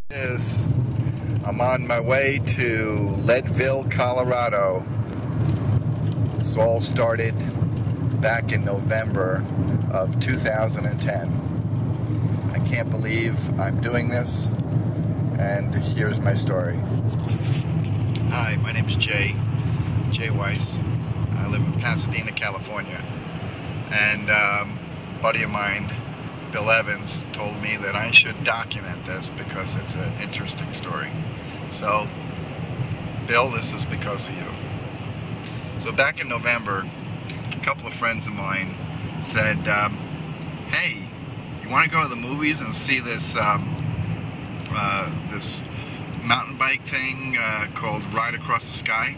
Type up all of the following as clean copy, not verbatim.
I'm on my way to Leadville, Colorado. This all started back in November of 2010. I can't believe I'm doing this, and here's my story. Hi, my name is Jay Weiss. I live in Pasadena, California, and a buddy of mine, Bill Evans, told me that I should document this because it's an interesting story. So, Bill, this is because of you. So back in November, a couple of friends of mine said, hey, you want to go to the movies and see this this mountain bike thing called Ride Across the Sky?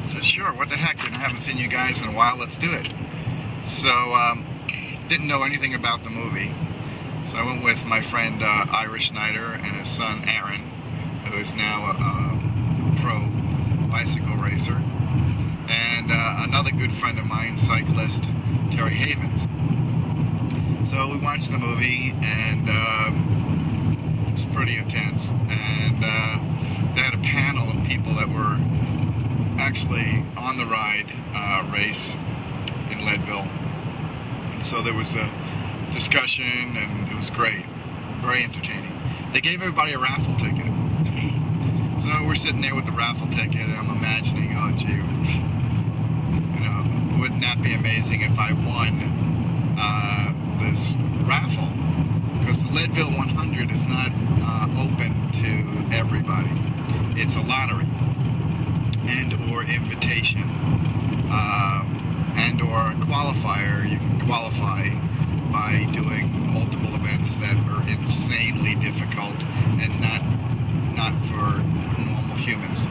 I said, sure, what the heck, I haven't seen you guys in a while, let's do it. So, didn't know anything about the movie, so I went with my friend Ira Schneider and his son Aaron, who is now a pro bicycle racer, and another good friend of mine, cyclist Terry Havens. So we watched the movie, and it was pretty intense, and they had a panel of people that were actually on the ride race in Leadville. So there was a discussion, and it was great, very entertaining. They gave everybody a raffle ticket. So we're sitting there with the raffle ticket, and I'm imagining, oh gee, you know, wouldn't that be amazing if I won this raffle? Because the Leadville 100 is not open to everybody. It's a lottery and or invitation. And or a qualifier. You can qualify by doing multiple events that are insanely difficult and not for normal humans.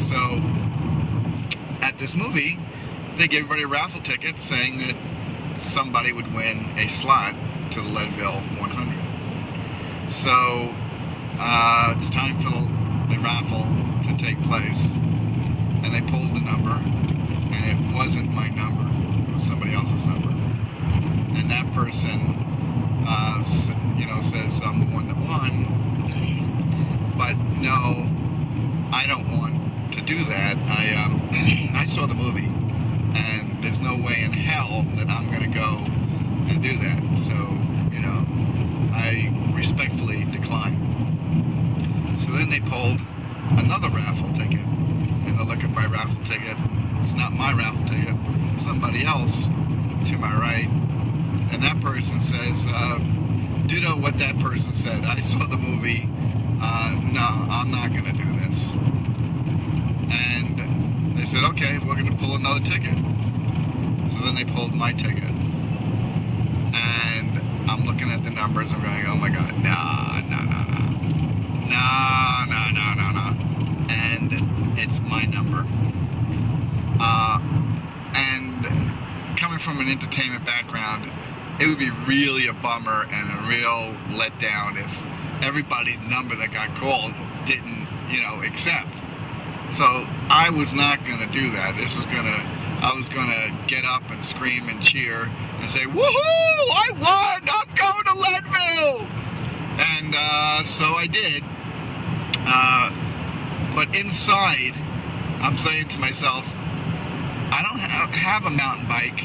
So at this movie, they gave everybody a raffle ticket saying that somebody would win a slot to the Leadville 100. So it's time for the raffle to take place, and they pulled the number. And it wasn't my number, it was somebody else's number. And that person, you know, says I'm the one that won. But no, I don't want to do that. I saw the movie, and there's no way in hell that I'm going to go and do that. So, you know, I respectfully decline. So then they pulled another raffle ticket, and I look at my raffle ticket. It's not my raffle ticket, somebody else to my right, and that person says, ditto what that person said. I saw the movie, no, I'm not going to do this. And they said, okay, we're going to pull another ticket. So then they pulled my ticket, and I'm looking at the numbers, I'm going, oh my god, no, and it's my number. And coming from an entertainment background, it would be really a bummer and a real letdown if everybody's number that got called didn't, you know, accept. So I was not going to do that. I was going to get up and scream and cheer and say, woohoo, I won, I'm going to Leadville! And so I did. But inside, I'm saying to myself, I don't have a mountain bike.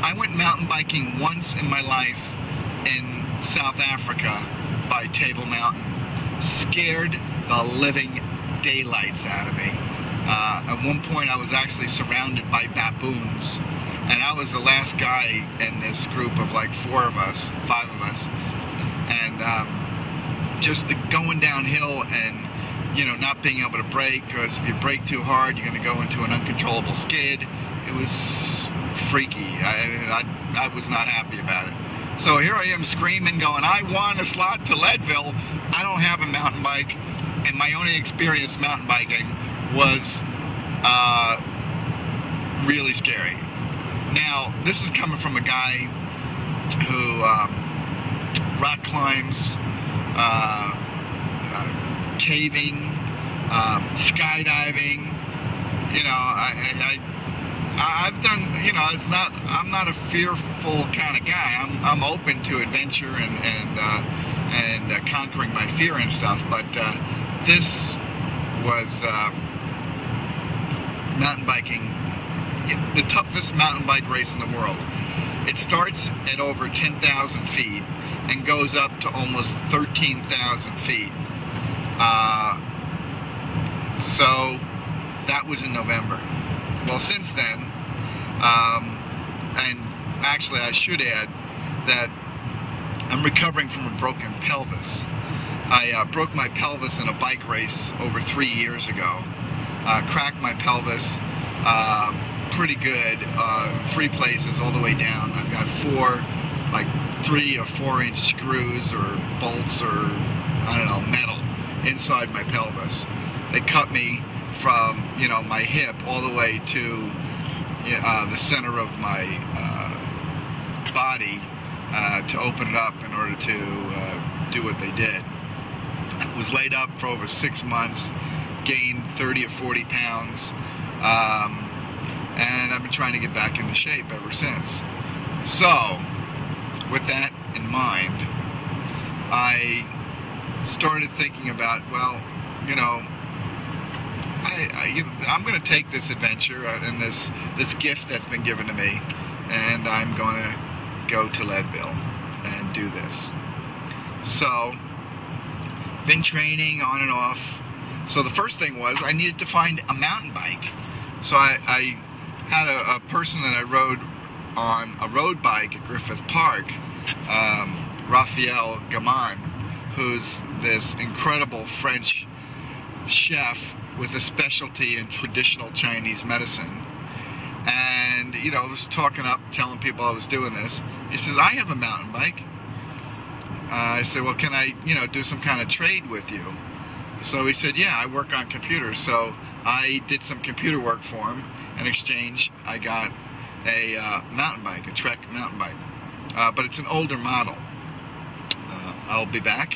I went mountain biking once in my life in South Africa by Table Mountain. Scared the living daylights out of me. At one point I was actually surrounded by baboons, and I was the last guy in this group of like 5 of us. And just going downhill and, you know, not being able to brake, because if you brake too hard, you're going to go into an uncontrollable skid. It was freaky. I was not happy about it. So here I am screaming, going, I won a slot to Leadville. I don't have a mountain bike, and my only experience mountain biking was really scary. Now, this is coming from a guy who rock climbs, caving, skydiving. You know, I've done, you know, I'm not a fearful kind of guy. I'm open to adventure and conquering my fear and stuff. But this was mountain biking, the toughest mountain bike race in the world. It starts at over 10,000 feet and goes up to almost 13,000 feet. So that was in November. Well, since then, and actually I should add that I'm recovering from a broken pelvis. I broke my pelvis in a bike race over 3 years ago. Cracked my pelvis pretty good in 3 places all the way down. I've got 3 or 4 inch screws or bolts or, I don't know, metal inside my pelvis. They cut me from, you know, my hip all the way to the center of my body to open it up in order to do what they did. I was laid up for over 6 months, gained 30 or 40 pounds, and I've been trying to get back into shape ever since. So, with that in mind, I started thinking about, well, you know, I'm going to take this adventure and this gift that's been given to me, and I'm going to go to Leadville and do this. So, been training on and off. So the first thing was I needed to find a mountain bike. So I had a person that I rode on a road bike at Griffith Park, Raphael Gaman, who's this incredible French chef with a specialty in traditional Chinese medicine. And, you know, I was talking up, telling people I was doing this. He says, I have a mountain bike. I said, well, can I, you know, do some kind of trade with you? So he said, yeah, I work on computers. So I did some computer work for him. In exchange, I got a mountain bike, a Trek mountain bike. But it's an older model. I'll be back.